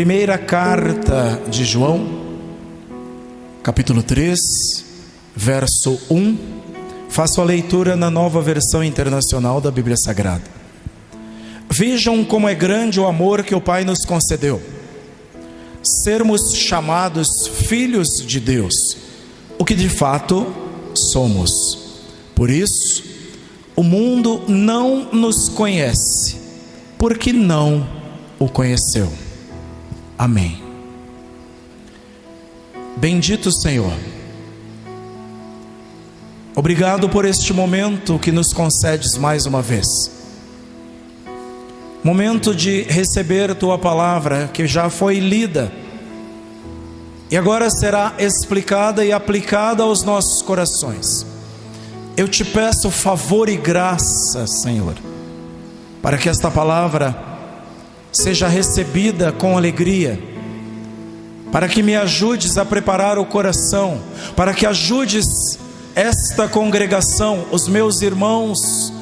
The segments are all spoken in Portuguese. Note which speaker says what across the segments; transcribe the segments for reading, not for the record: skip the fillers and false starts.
Speaker 1: Primeira carta de João, capítulo 3, verso 1. Faço a leitura na Nova Versão Internacional da Bíblia Sagrada. Vejam como é grande o amor que o Pai nos concedeu, sermos chamados filhos de Deus, o que de fato somos. Por isso, o mundo não nos conhece, porque não o conheceu. Amém. Bendito Senhor, obrigado por este momento que nos concedes mais uma vez. Momento de receber Tua palavra, que já foi lida e agora será explicada e aplicada aos nossos corações. Eu te peço favor e graça, Senhor, para que esta palavra seja recebida com alegria, para que me ajudes a preparar o coração, para que ajudes esta congregação, os meus irmãos,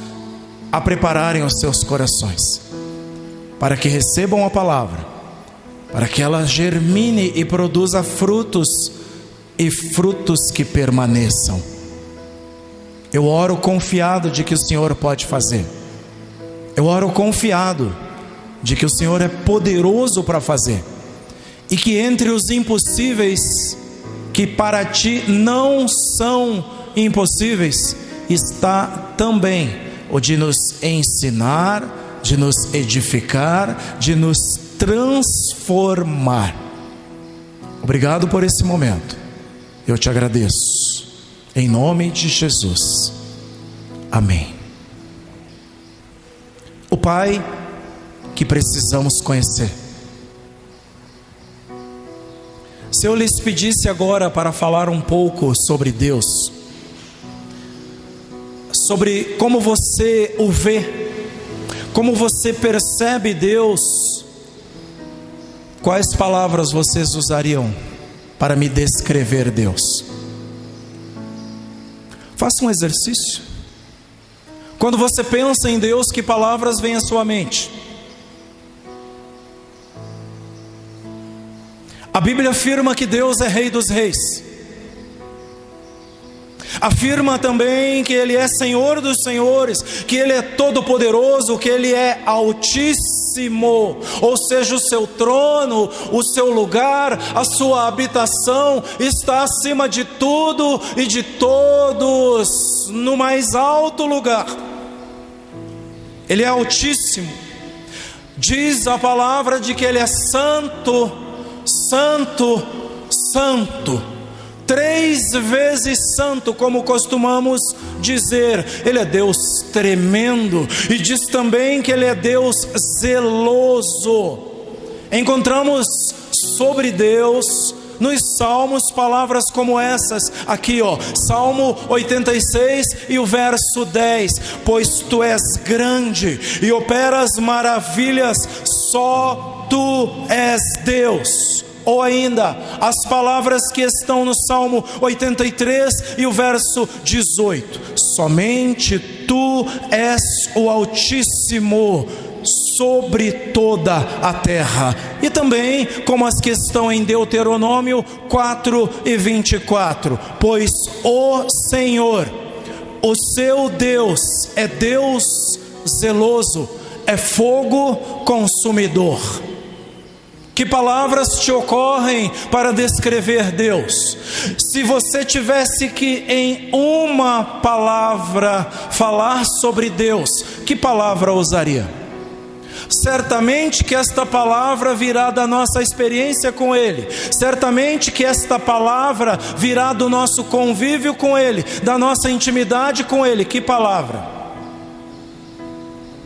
Speaker 1: a prepararem os seus corações, para que recebam a palavra, para que ela germine e produza frutos, e frutos que permaneçam. Eu oro confiado de que o Senhor pode fazer. Eu oro confiado de que o Senhor é poderoso para fazer, e que entre os impossíveis, que para Ti não são impossíveis, está também o de nos ensinar, de nos edificar, de nos transformar. Obrigado por esse momento, eu te agradeço, em nome de Jesus, amém. O Pai que precisamos conhecer. Se eu lhes pedisse agora para falar um pouco sobre Deus, sobre como você o vê, como você percebe Deus, quais palavras vocês usariam para me descrever Deus? Faça um exercício. Quando você pensa em Deus, que palavras vêm à sua mente? A Bíblia afirma que Deus é Rei dos Reis. Afirma também que Ele é Senhor dos Senhores, que Ele é Todo-Poderoso, que Ele é Altíssimo. Ou seja, o seu trono, o seu lugar, a sua habitação está acima de tudo e de todos, no mais alto lugar. Ele é Altíssimo. Diz a palavra de que Ele é Santo, Santo, Santo, 3 vezes santo, como costumamos dizer. Ele é Deus tremendo, e diz também que Ele é Deus zeloso. Encontramos sobre Deus nos Salmos palavras como essas, aqui Salmo 86 e o verso 10, pois Tu és grande e operas maravilhas, só Tu és Deus. Ou ainda, as palavras que estão no Salmo 83 e o verso 18, somente Tu és o Altíssimo sobre toda a terra. E também como as que estão em Deuteronômio 4 e 24, pois o Senhor, o seu Deus, é Deus zeloso, é fogo consumidor. Que palavras te ocorrem para descrever Deus? Se você tivesse que em uma palavra falar sobre Deus, que palavra usaria? Certamente que esta palavra virá da nossa experiência com Ele, certamente que esta palavra virá do nosso convívio com Ele, da nossa intimidade com Ele. Que palavra?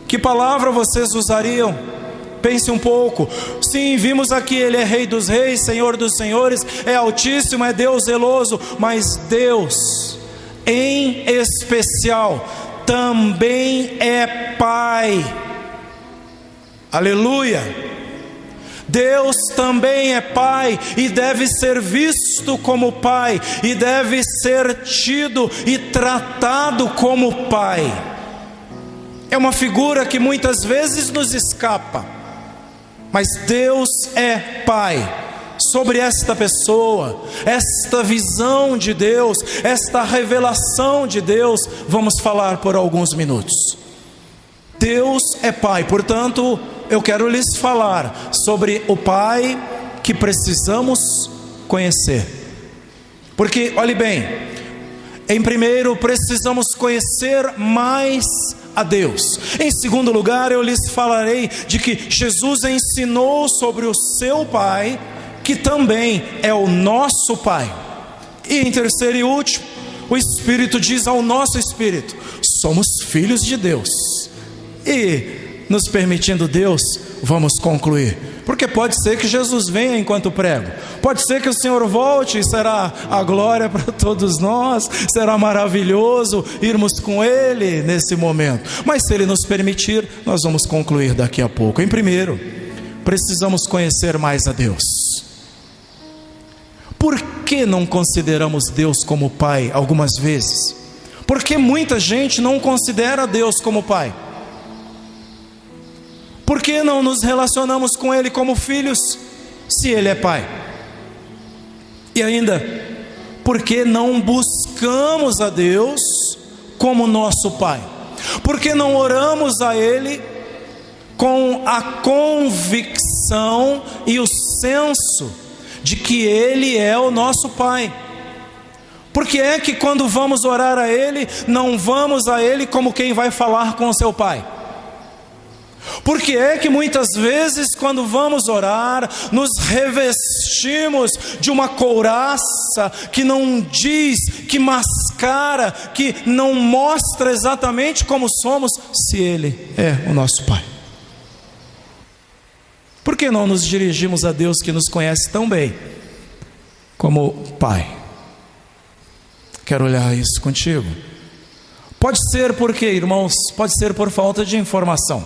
Speaker 1: Que palavra vocês usariam? Pense um pouco. Sim, vimos aqui, Ele é Rei dos Reis, Senhor dos Senhores, é Altíssimo, é Deus zeloso, mas Deus, em especial, também é Pai. Aleluia! Deus também é Pai e deve ser visto como Pai, e deve ser tido e tratado como Pai. É uma figura que muitas vezes nos escapa. mas Deus é Pai. Sobre esta pessoa, esta visão de Deus, esta revelação de Deus, vamos falar por alguns minutos. Deus é Pai, portanto, eu quero lhes falar sobre o Pai que precisamos conhecer. Porque, olhe bem, em primeiro precisamos conhecer mais a Deus. Em segundo lugar, eu lhes falarei de que Jesus ensinou sobre o seu Pai, que também é o nosso Pai. E em terceiro e último, o Espírito diz ao nosso Espírito: somos filhos de Deus. E, nos permitindo Deus, vamos concluir, porque pode ser que Jesus venha enquanto prego, pode ser que o Senhor volte e será a glória para todos nós, será maravilhoso irmos com Ele nesse momento, mas se Ele nos permitir, nós vamos concluir daqui a pouco. Em primeiro, precisamos conhecer mais a Deus. Por que não consideramos Deus como Pai algumas vezes? Porque muita gente não considera Deus como Pai. Por que não nos relacionamos com Ele como filhos, se Ele é Pai? E ainda, por que não buscamos a Deus como nosso Pai? Por que não oramos a Ele com a convicção e o senso de que Ele é o nosso Pai? Porque é que quando vamos orar a Ele, não vamos a Ele como quem vai falar com o seu Pai? Porque é que muitas vezes quando vamos orar, nos revestimos de uma couraça que não diz, que mascara, que não mostra exatamente como somos, se Ele é o nosso Pai? Por que não nos dirigimos a Deus que nos conhece tão bem como Pai? Quero olhar isso contigo. Pode ser porque, irmãos, pode ser por falta de informação,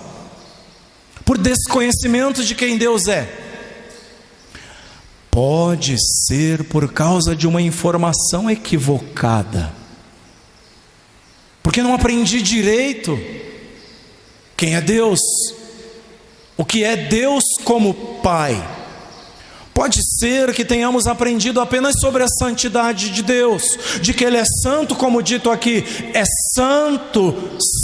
Speaker 1: por desconhecimento de quem Deus é. Pode ser por causa de uma informação equivocada, porque não aprendi direito quem é Deus, o que é Deus como Pai. Pode ser que tenhamos aprendido apenas sobre a santidade de Deus, de que Ele é santo, como dito aqui, é santo,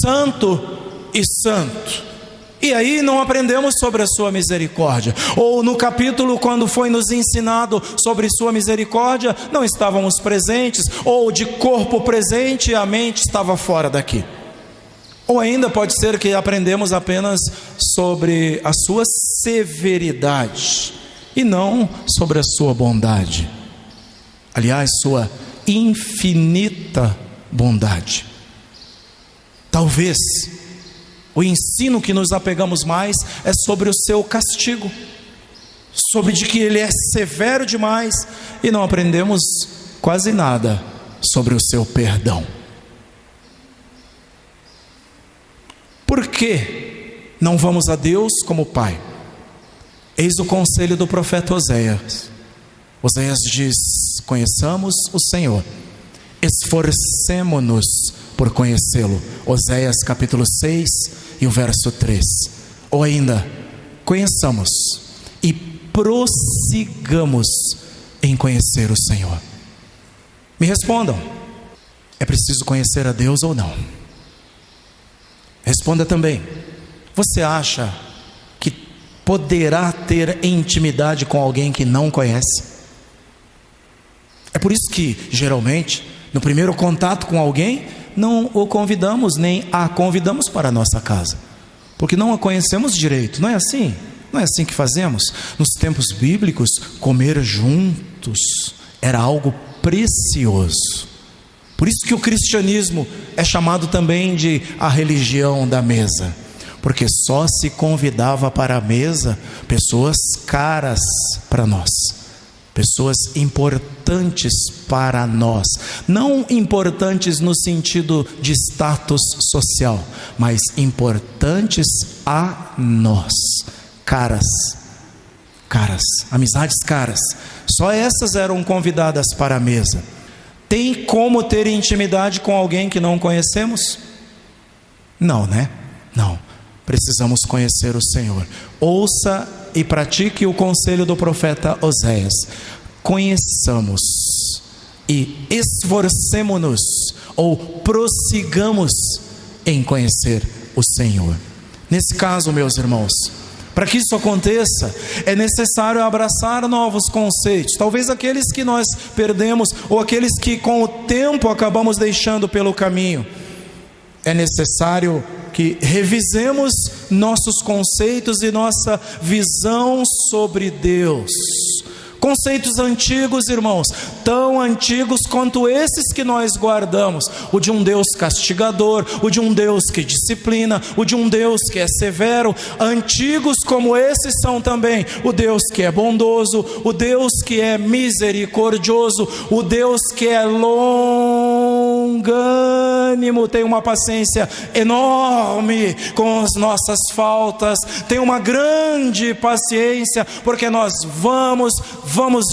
Speaker 1: santo e santo. E aí não aprendemos sobre a sua misericórdia. Ou no capítulo, quando foi nos ensinado sobre sua misericórdia, não estávamos presentes, ou de corpo presente, a mente estava fora daqui. Ou ainda pode ser que aprendemos apenas sobre a sua severidade e não sobre a sua bondade. Aliás, sua infinita bondade. Talvez o ensino que nos apegamos mais é sobre o seu castigo, sobre de que Ele é severo demais, e não aprendemos quase nada sobre o seu perdão. Por que não vamos a Deus como Pai? Eis o conselho do profeta Oséias. Oséias diz: conheçamos o Senhor, esforcemo-nos por conhecê-lo. Oséias capítulo 6 e o verso 3. Ou ainda, conheçamos e prossigamos em conhecer o Senhor. Me respondam, é preciso conhecer a Deus ou não? Responda também, você acha que poderá ter intimidade com alguém que não conhece? É por isso que, geralmente, no primeiro contato com alguém, não o convidamos, nem a convidamos para a nossa casa, porque não a conhecemos direito. Não é assim? Não é assim que fazemos? Nos tempos bíblicos, comer juntos era algo precioso. Por isso que o cristianismo é chamado também de a religião da mesa, porque só se convidava para a mesa pessoas caras para nós, pessoas importantes para nós, não importantes no sentido de status social, mas importantes a nós, caras, amizades caras. Só essas eram convidadas para a mesa. Tem como ter intimidade com alguém que não conhecemos? Não, né? Não. Precisamos conhecer o Senhor. Ouça e pratique o conselho do profeta Oséias: conheçamos e esforcemo-nos, ou prossigamos em conhecer o Senhor. Nesse caso, meus irmãos, para que isso aconteça, é necessário abraçar novos conceitos, talvez aqueles que nós perdemos, ou aqueles que com o tempo acabamos deixando pelo caminho. É necessário que revisemos nossos conceitos e nossa visão sobre Deus. Conceitos antigos, irmãos, tão antigos quanto esses que nós guardamos: o de um Deus castigador, o de um Deus que disciplina, o de um Deus que é severo. Antigos como esses são também o Deus que é bondoso, o Deus que é misericordioso, o Deus que é longânimo, tem uma paciência enorme com as nossas faltas, tem uma grande paciência, porque nós vamos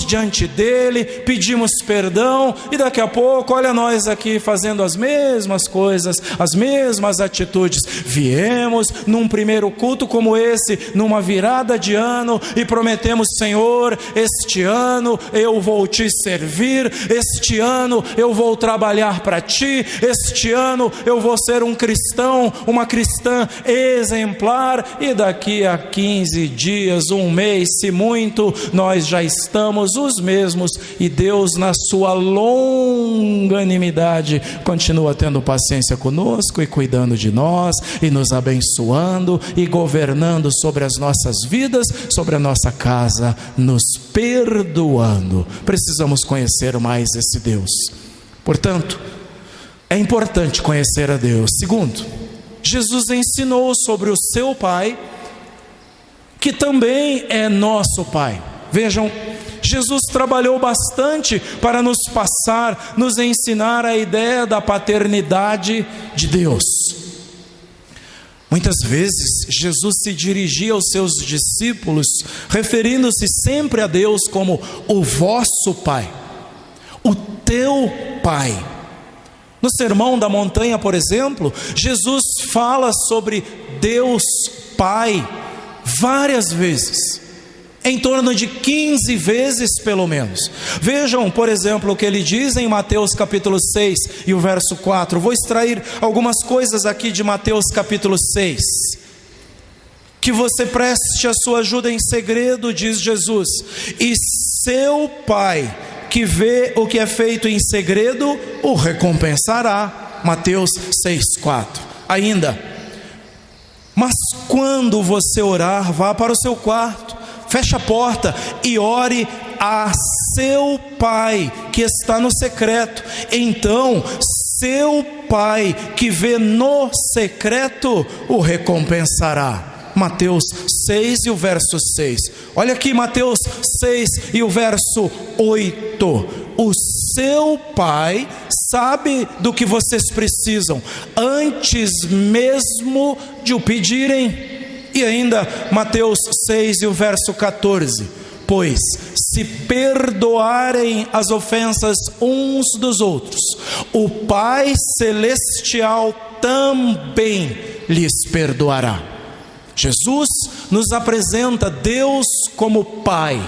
Speaker 1: diante dele, pedimos perdão, e daqui a pouco, olha nós aqui fazendo as mesmas coisas, as mesmas atitudes. Viemos num primeiro culto como esse, numa virada de ano, e prometemos: Senhor, este ano eu vou te servir, este ano eu vou trabalhar para ti, este ano eu vou ser um cristão, uma cristã exemplar, e daqui a 15 dias, um mês, se muito, nós já estamos os mesmos, e Deus, na sua longanimidade, continua tendo paciência conosco e cuidando de nós, e nos abençoando e governando sobre as nossas vidas, sobre a nossa casa, nos perdoando. Precisamos conhecer mais esse Deus. Portanto, é importante conhecer a Deus. Segundo, Jesus ensinou sobre o seu Pai, que também é nosso Pai. Vejam, Jesus trabalhou bastante para nos passar, nos ensinar a ideia da paternidade de Deus. Muitas vezes Jesus se dirigia aos seus discípulos, referindo-se sempre a Deus como o vosso Pai, o teu Pai. No Sermão da Montanha, por exemplo, Jesus fala sobre Deus Pai várias vezes, em torno de 15 vezes pelo menos. Vejam, por exemplo, o que ele diz em Mateus capítulo 6 e o verso 4. Vou extrair algumas coisas aqui de Mateus capítulo 6. Que você preste a sua ajuda em segredo, diz Jesus, e seu Pai, que vê o que é feito em segredo, o recompensará. Mateus 6,4. Ainda: mas quando você orar, vá para o seu quarto, feche a porta e ore a seu Pai que está no secreto. Então seu Pai que vê no secreto o recompensará. Mateus 6 e o verso 6. Olha aqui, Mateus 6 e o verso 8. O seu Pai sabe do que vocês precisam, antes mesmo de o pedirem. E ainda Mateus 6 e o verso 14. Pois se perdoarem as ofensas uns dos outros, o Pai Celestial também lhes perdoará. Jesus nos apresenta Deus como Pai.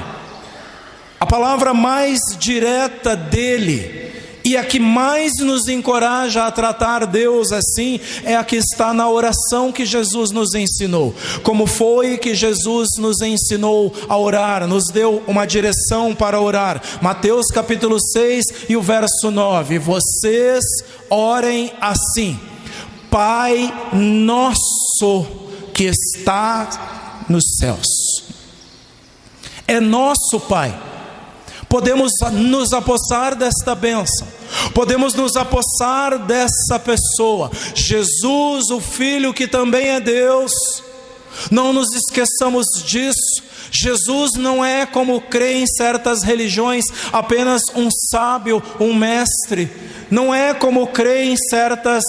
Speaker 1: A palavra mais direta dele, e a que mais nos encoraja a tratar Deus assim, é a que está na oração que Jesus nos ensinou. Como foi que Jesus nos ensinou a orar? Nos deu uma direção para orar. Mateus capítulo 6 e o verso 9. Vocês orem assim: Pai nosso que está nos céus. É nosso Pai. Podemos nos apossar desta bênção, podemos nos apossar dessa pessoa, Jesus, o Filho que também é Deus. Não nos esqueçamos disso. Jesus não é, como creem certas religiões, apenas um sábio, um mestre. não é como creem certas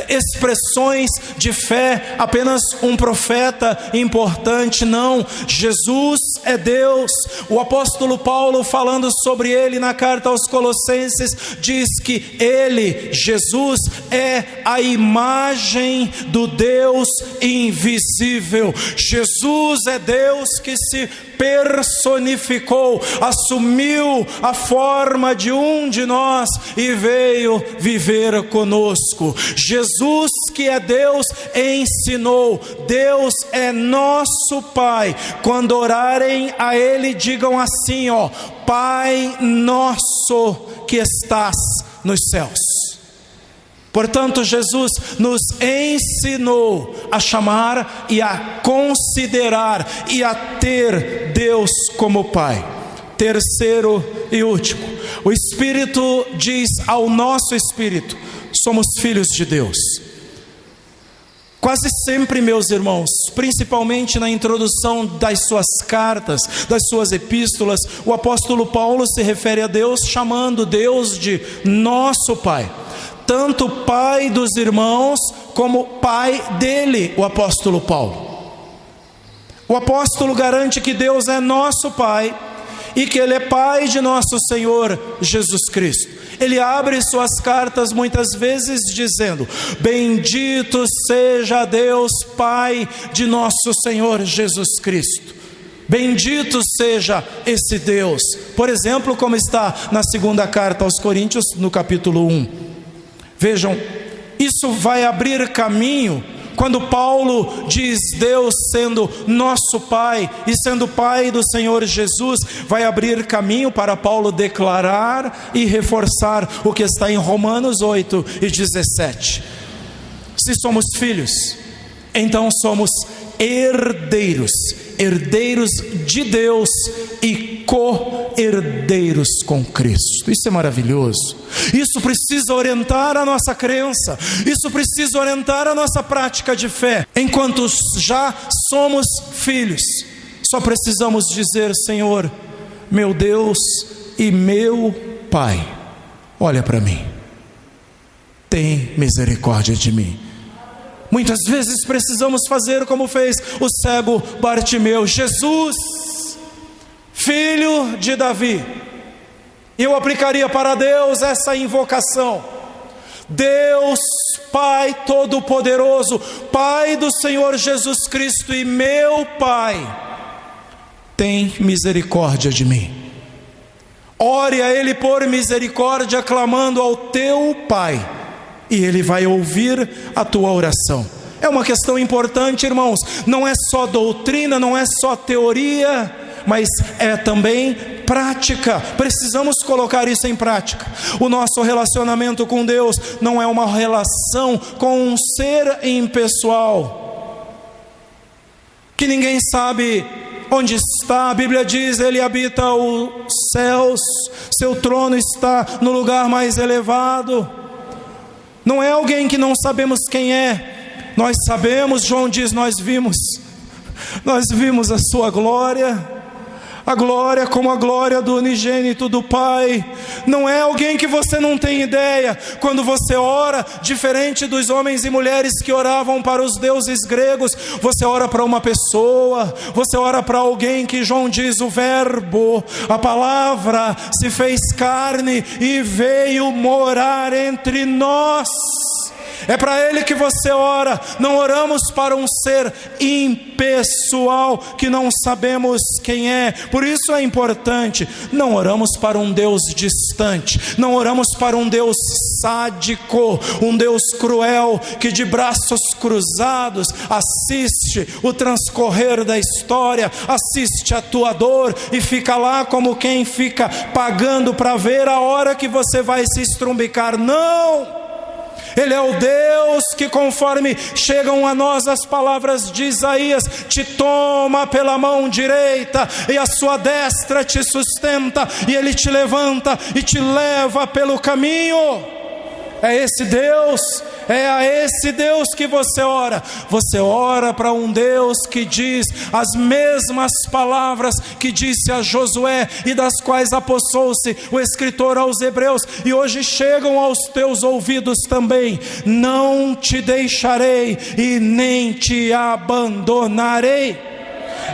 Speaker 1: expressões de fé, apenas um profeta importante, não. Jesus é Deus. O apóstolo Paulo, falando sobre ele na carta aos Colossenses, diz que ele, Jesus, é a imagem do Deus invisível. Jesus é Deus que se personificou, assumiu a forma de um de nós e veio viver conosco. Jesus, que é Deus, ensinou. Deus é nosso Pai. Quando orarem a Ele, digam assim, ó: Pai nosso que estás nos céus. Portanto, Jesus nos ensinou a chamar e a considerar e a ter Deus como Pai. Terceiro e último, o Espírito diz ao nosso espírito: somos filhos de Deus. Quase sempre, meus irmãos, principalmente na introdução das suas cartas, das suas epístolas, o apóstolo Paulo se refere a Deus chamando Deus de nosso Pai. Tanto Pai dos irmãos, como Pai dele, o apóstolo Paulo. O apóstolo garante que Deus é nosso Pai e que Ele é Pai de nosso Senhor Jesus Cristo. Ele abre suas cartas muitas vezes dizendo: bendito seja Deus, Pai de nosso Senhor Jesus Cristo. Bendito seja esse Deus. Por exemplo, como está na segunda carta aos Coríntios, no capítulo 1. Vejam, isso vai abrir caminho quando Paulo diz Deus sendo nosso Pai e sendo Pai do Senhor Jesus, vai abrir caminho para Paulo declarar e reforçar o que está em Romanos 8 e 17. Se somos filhos, então somos herdeiros, herdeiros de Deus e co-herdeiros com Cristo. Isso é maravilhoso. Isso precisa orientar a nossa crença. Isso precisa orientar a nossa prática de fé. Enquanto já somos filhos, só precisamos dizer: Senhor, meu Deus e meu Pai, olha para mim, tem misericórdia de mim. Muitas vezes precisamos fazer como fez o cego Bartimeu: Jesus, filho de Davi. Eu aplicaria para Deus essa invocação: Deus Pai Todo-Poderoso, Pai do Senhor Jesus Cristo e meu Pai, tem misericórdia de mim. Ore a Ele por misericórdia, clamando ao teu Pai, e Ele vai ouvir a tua oração. É uma questão importante, irmãos. Não é só doutrina, não é só teoria, mas é também prática. Precisamos colocar isso em prática. O nosso relacionamento com Deus não é uma relação com um ser impessoal, que ninguém sabe onde está. A Bíblia diz: Ele habita os céus, seu trono está no lugar mais elevado. Não é alguém que não sabemos quem é. Nós sabemos, João diz, nós vimos a sua glória, a glória como a glória do unigênito do Pai. Não é alguém que você não tem ideia. Quando você ora, diferente dos homens e mulheres que oravam para os deuses gregos, você ora para uma pessoa, você ora para alguém que João diz: o verbo, a palavra se fez carne e veio morar entre nós. É para Ele que você ora. Não oramos para um ser impessoal que não sabemos quem é. Por isso é importante, não oramos para um Deus distante, não oramos para um Deus sádico, um Deus cruel que de braços cruzados assiste o transcorrer da história, assiste a tua dor e fica lá como quem fica pagando para ver a hora que você vai se estrumbicar. Não! Ele é o Deus que, conforme chegam a nós as palavras de Isaías, te toma pela mão direita e a sua destra te sustenta, e Ele te levanta e te leva pelo caminho. É esse Deus, É a esse Deus que você ora. Você ora para um Deus que diz as mesmas palavras que disse a Josué e das quais apossou-se o escritor aos Hebreus, e hoje chegam aos teus ouvidos também: não te deixarei e nem te abandonarei.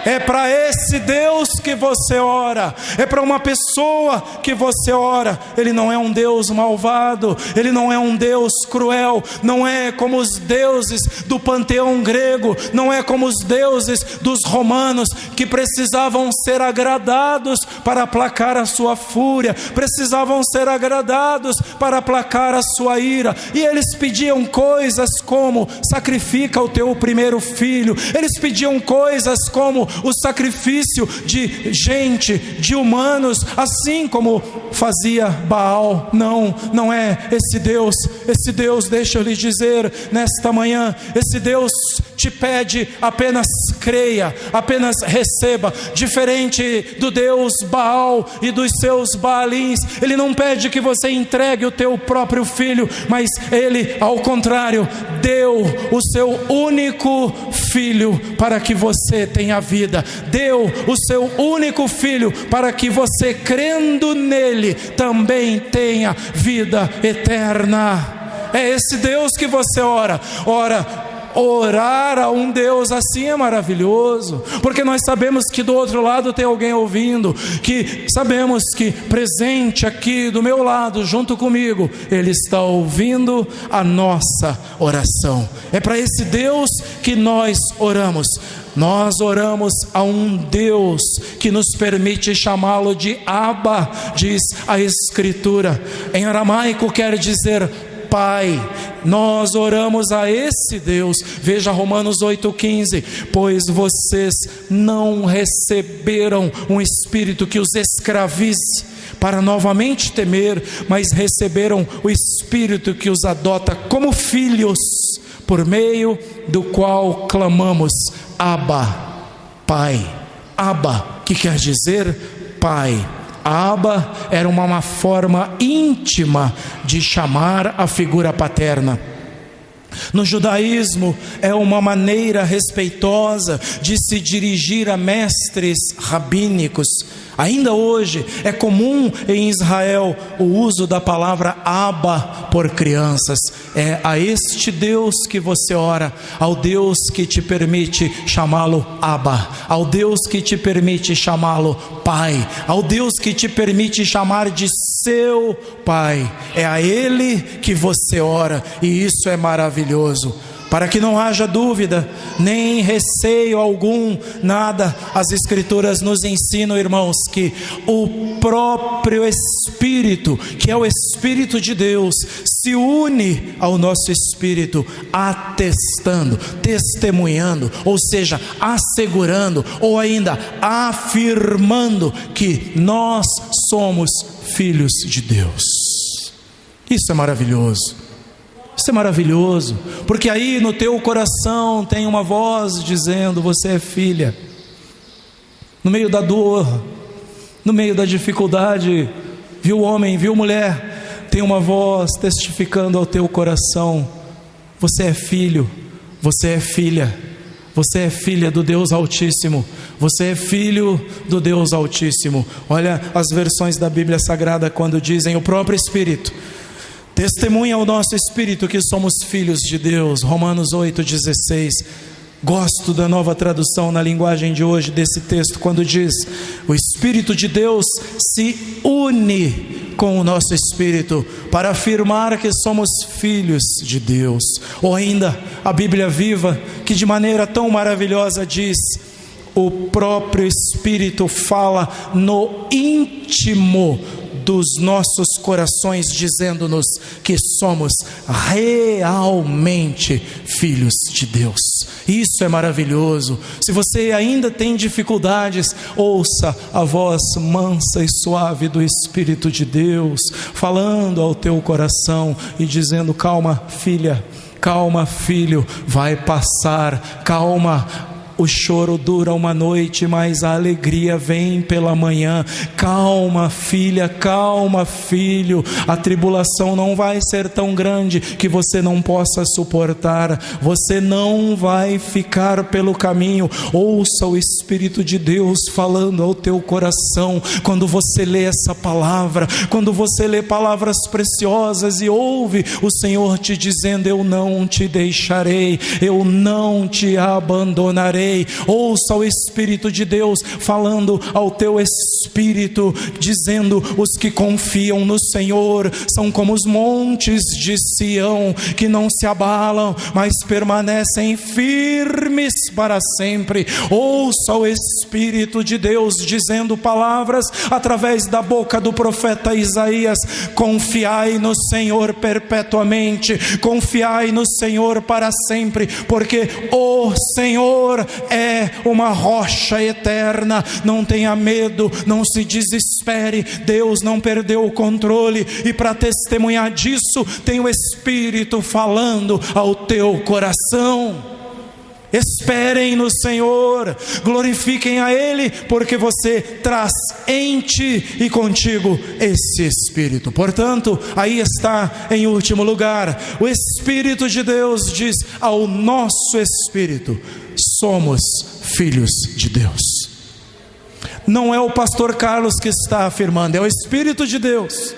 Speaker 1: É para esse Deus que você ora, é para uma pessoa que você ora. Ele não é um Deus malvado, Ele não é um Deus cruel, não é como os deuses do panteão grego, não é como os deuses dos romanos, que precisavam ser agradados para aplacar a sua fúria, precisavam ser agradados para aplacar a sua ira, e eles pediam coisas como: sacrifica o teu primeiro filho. Eles pediam coisas como o sacrifício de gente, de humanos, assim como fazia Baal. Não é esse Deus. Esse Deus, deixa eu lhe dizer nesta manhã, esse Deus te pede apenas creia, apenas receba. Diferente do Deus Baal e dos seus Baalins, Ele não pede que você entregue o teu próprio filho, mas Ele, ao contrário, deu o seu único filho para que você tenha vida. Deu o seu único filho para que você, crendo nele, também tenha vida eterna. É esse Deus que você ora. Orar a um Deus assim é maravilhoso, porque nós sabemos que do outro lado tem alguém ouvindo, que sabemos que presente aqui do meu lado, junto comigo, Ele está ouvindo a nossa oração. É para esse Deus que nós oramos. Nós oramos a um Deus que nos permite chamá-lo de Abba, diz a Escritura. Em aramaico quer dizer Pai. Nós oramos a esse Deus. Veja Romanos 8,15: pois vocês não receberam um espírito que os escravize para novamente temer, mas receberam o espírito que os adota como filhos, por meio do qual clamamos: Abba, Pai. Abba, que quer dizer Pai. Abba era uma forma íntima de chamar a figura paterna. No judaísmo é uma maneira respeitosa de se dirigir a mestres rabínicos. Ainda hoje é comum em Israel o uso da palavra Abba por crianças. É a este Deus que você ora, ao Deus que te permite chamá-lo Abba, ao Deus que te permite chamá-lo Pai, ao Deus que te permite chamar de seu Pai. É a Ele que você ora, e isso é maravilhoso. Para que não haja dúvida, nem receio algum, nada, as Escrituras nos ensinam, irmãos, que o próprio Espírito, que é o Espírito de Deus, se une ao nosso espírito, atestando, testemunhando, ou seja, assegurando, ou ainda afirmando que nós somos filhos de Deus. Isso é maravilhoso. Isso é maravilhoso, porque aí no teu coração tem uma voz dizendo: você é filha. No meio da dor, no meio da dificuldade, viu homem, viu mulher, tem uma voz testificando ao teu coração: você é filho, você é filha, você é filha do Deus Altíssimo, você é filho do Deus Altíssimo. Olha as versões da Bíblia Sagrada quando dizem: o próprio Espírito testemunha ao nosso espírito que somos filhos de Deus. Romanos 8,16. Gosto da Nova Tradução na linguagem de hoje desse texto, quando diz: o Espírito de Deus se une com o nosso espírito para afirmar que somos filhos de Deus. Ou ainda a Bíblia Viva, que de maneira tão maravilhosa diz: o próprio Espírito fala no íntimo dos nossos corações, dizendo-nos que somos realmente filhos de Deus. Isso é maravilhoso. Se você ainda tem dificuldades, ouça a voz mansa e suave do Espírito de Deus falando ao teu coração e dizendo: calma, filha, calma, filho, vai passar, calma, o choro dura uma noite, mas a alegria vem pela manhã. Calma, filha, calma, filho. A tribulação não vai ser tão grande que você não possa suportar. Você não vai ficar pelo caminho. Ouça o Espírito de Deus falando ao teu coração. Quando você lê essa palavra, quando você lê palavras preciosas e ouve o Senhor te dizendo: eu não te deixarei, eu não te abandonarei. Ouça o Espírito de Deus falando ao teu espírito, dizendo: os que confiam no Senhor são como os montes de Sião, que não se abalam, mas permanecem firmes para sempre. Ouça o Espírito de Deus dizendo palavras através da boca do profeta Isaías: confiai no Senhor perpetuamente, confiai no Senhor para sempre, porque o Senhor é uma rocha eterna. Não tenha medo, não se desespere, Deus não perdeu o controle, e para testemunhar disso tem o Espírito falando ao teu coração. Esperem no Senhor, glorifiquem a Ele, porque você traz em ti e contigo esse Espírito. Portanto, aí está em último lugar, o Espírito de Deus diz ao nosso espírito: somos filhos de Deus. Não é o pastor Carlos que está afirmando, é o Espírito de Deus.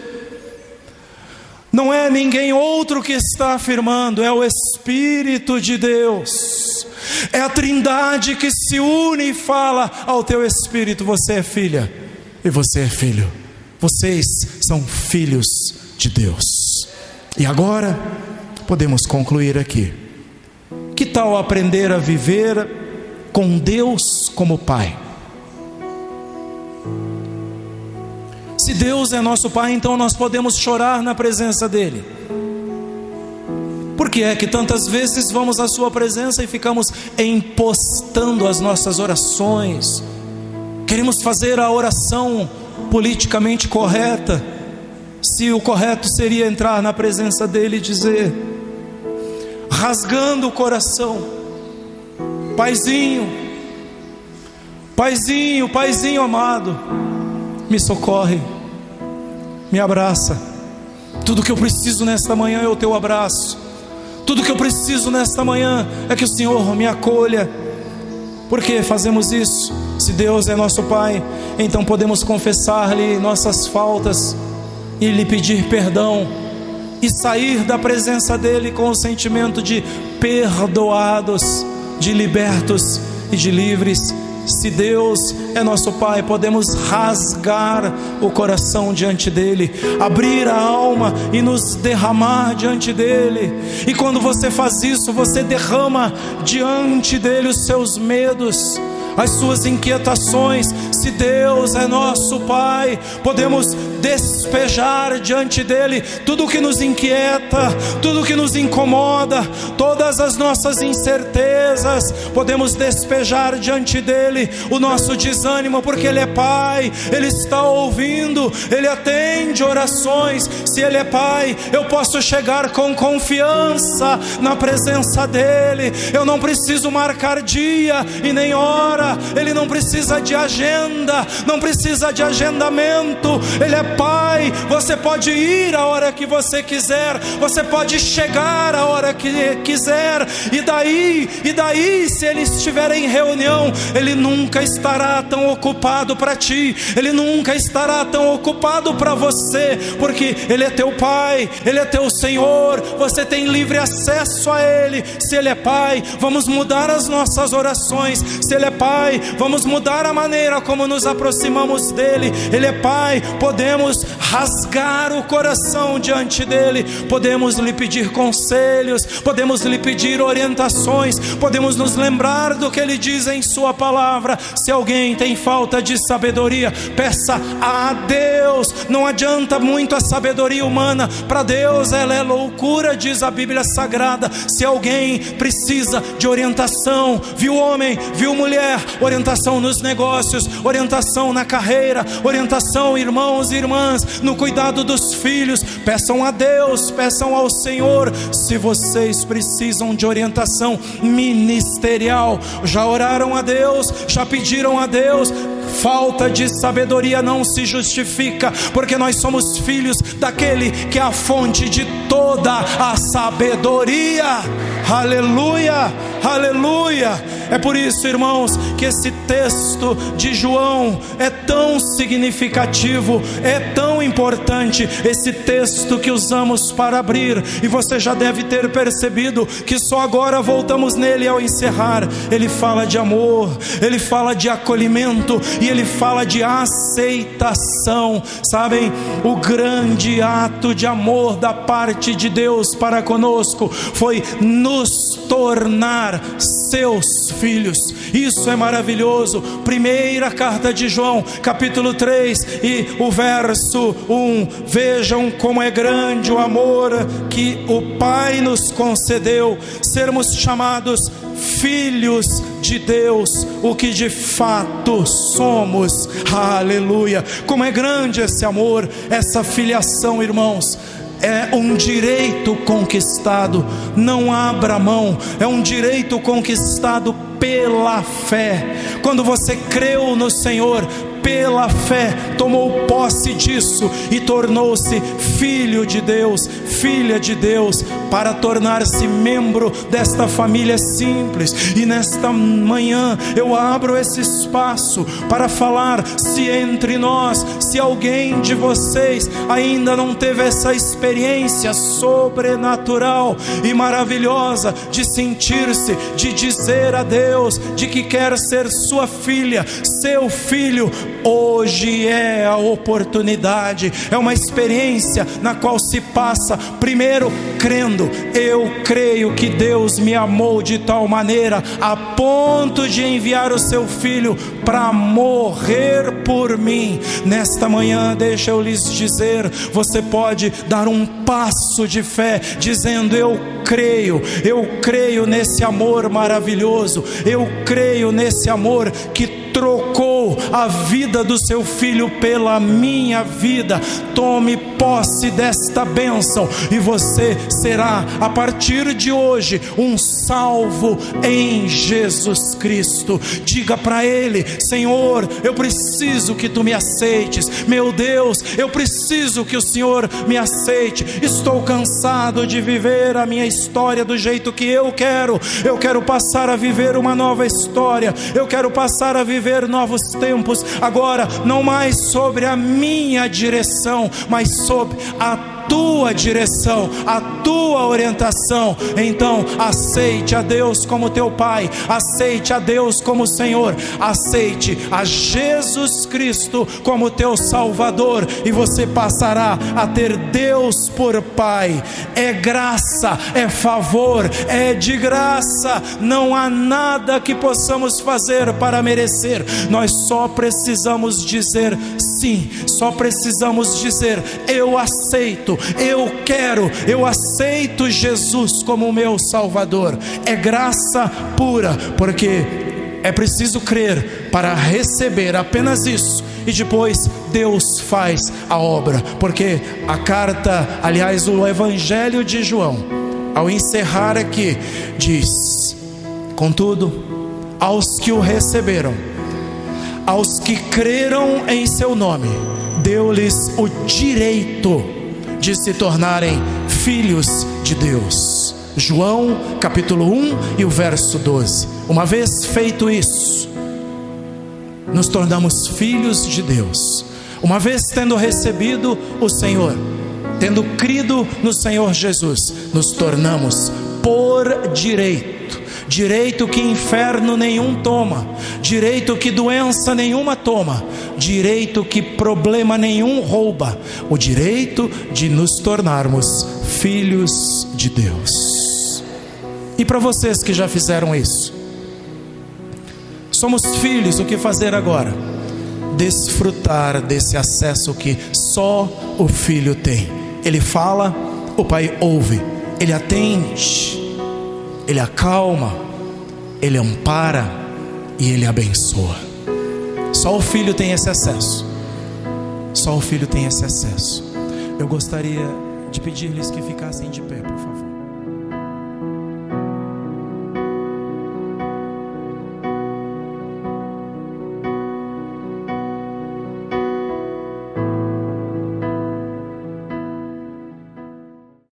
Speaker 1: Não é ninguém outro que está afirmando, é o Espírito de Deus. É a Trindade que se une e fala ao teu espírito: você é filha e você é filho. Vocês são filhos de Deus. E agora podemos concluir aqui. Que tal aprender a viver com Deus como Pai? Se Deus é nosso Pai, então nós podemos chorar na presença dEle. Por que é que tantas vezes vamos à sua presença e ficamos impostando as nossas orações? Queremos fazer a oração politicamente correta, se o correto seria entrar na presença dEle e dizer, rasgando o coração: Paizinho, Paizinho, Paizinho amado, me socorre, me abraça. Tudo que eu preciso nesta manhã é o teu abraço. Tudo que eu preciso nesta manhã é que o Senhor me acolha. Por que fazemos isso? Se Deus é nosso Pai, então podemos confessar-lhe nossas faltas e lhe pedir perdão, e sair da presença dEle com o sentimento de perdoados, de libertos e de livres. Se Deus é nosso Pai, podemos rasgar o coração diante dEle, abrir a alma e nos derramar diante dEle. E quando você faz isso, você derrama diante dEle os seus medos, as suas inquietações. Se Deus é nosso Pai, podemos despejar diante dEle tudo o que nos inquieta, tudo o que nos incomoda, todas as nossas incertezas. Podemos despejar diante dEle o nosso desânimo, porque Ele é Pai, Ele está ouvindo, Ele atende orações. Se Ele é Pai, eu posso chegar com confiança na presença dEle. Eu não preciso marcar dia e nem hora. Ele não precisa de agenda, não precisa de agendamento. Ele é Pai, você pode ir a hora que você quiser, você pode chegar a hora que quiser. E daí, se Ele estiver em reunião, Ele nunca estará tão ocupado para ti, Ele nunca estará tão ocupado para você, porque Ele é teu Pai, Ele é teu Senhor, você tem livre acesso a Ele. Se Ele é Pai, vamos mudar as nossas orações. Se Ele é Pai, vamos mudar a maneira como nos aproximamos dEle. Ele é Pai, podemos rasgar o coração diante dEle, podemos lhe pedir conselhos, podemos lhe pedir orientações, podemos nos lembrar do que Ele diz em sua palavra. Se alguém tem falta de sabedoria, peça a Deus. Não adianta muito a sabedoria humana, para Deus ela é loucura, diz a Bíblia Sagrada. Se alguém precisa de orientação, viu homem, viu mulher, orientação nos negócios, orientação na carreira, orientação, irmãos e irmãs, no cuidado dos filhos. Peçam a Deus, peçam ao Senhor. Se vocês precisam de orientação ministerial, já oraram a Deus, já pediram a Deus. Falta de sabedoria não se justifica, porque nós somos filhos daquele que é a fonte de toda a sabedoria. Aleluia, aleluia. É por isso, irmãos, que esse texto de João é tão significativo, é tão importante, esse texto que usamos para abrir. E você já deve ter percebido que só agora voltamos nele ao encerrar. Ele fala de amor, ele fala de acolhimento e ele fala de aceitação. Sabem, o grande ato de amor da parte de Deus para conosco foi nos tornar seus filhos. Isso é maravilhoso. Primeira carta de João, capítulo 3 e o verso 1. Vejam como é grande o amor que o Pai nos concedeu, sermos chamados filhos de Deus, o que de fato somos. Aleluia. Como é grande esse amor, essa filiação, irmãos. É um direito conquistado, não abra mão. É um direito conquistado pela fé. Quando você creu no Senhor, pela fé, tomou posse disso e tornou-se filho de Deus, filha de Deus, para tornar-se membro desta família simples. E nesta manhã eu abro esse espaço para falar, se entre nós, se alguém de vocês ainda não teve essa experiência sobrenatural e maravilhosa de sentir-se, de dizer a Deus, de que quer ser sua filha, seu filho, hoje é a oportunidade. É uma experiência na qual se passa primeiro crendo. Eu creio que Deus me amou de tal maneira a ponto de enviar o seu filho para morrer por mim. Nesta manhã, deixa eu lhes dizer, você pode dar um passo de fé dizendo: eu creio nesse amor maravilhoso, eu creio nesse amor que trocou a vida do seu filho pela minha vida. Tome posse desta bênção e você será, a partir de hoje, um salvo em Jesus Cristo. Diga para Ele: Senhor, eu preciso que Tu me aceites. Meu Deus, eu preciso que o Senhor me aceite. Estou cansado de viver a minha história do jeito que eu quero. Eu quero passar a viver uma nova história. Eu quero passar a viver novos tempos, agora não mais sobre a minha direção, mas sobre a tua direção, a tua orientação. Então aceite a Deus como teu Pai, aceite a Deus como Senhor, aceite a Jesus Cristo como teu Salvador, e você passará a ter Deus por Pai. É graça, é favor, é de graça. Não há nada que possamos fazer para merecer. Nós só precisamos dizer sim, só precisamos dizer: eu aceito, eu quero, eu aceito Jesus como meu Salvador. É graça pura, porque é preciso crer para receber apenas isso, e depois Deus faz a obra. Porque a carta, aliás, o Evangelho de João, ao encerrar aqui, diz: contudo, aos que o receberam, aos que creram em seu nome, deu-lhes o direito de se tornarem filhos de Deus. João capítulo 1 e o verso 12. Uma vez feito isso, nos tornamos filhos de Deus. Uma vez tendo recebido o Senhor, tendo crido no Senhor Jesus, nos tornamos por direito que inferno nenhum toma, direito que doença nenhuma toma, direito que problema nenhum rouba, o direito de nos tornarmos filhos de Deus. E para vocês que já fizeram isso, somos filhos, o que fazer agora? Desfrutar desse acesso que só o Filho tem. Ele fala, o Pai ouve, Ele atende, Ele acalma, Ele ampara e Ele abençoa. Só o Filho tem esse acesso. Só o Filho tem esse acesso. Eu gostaria de pedir-lhes que ficassem de pé, por favor.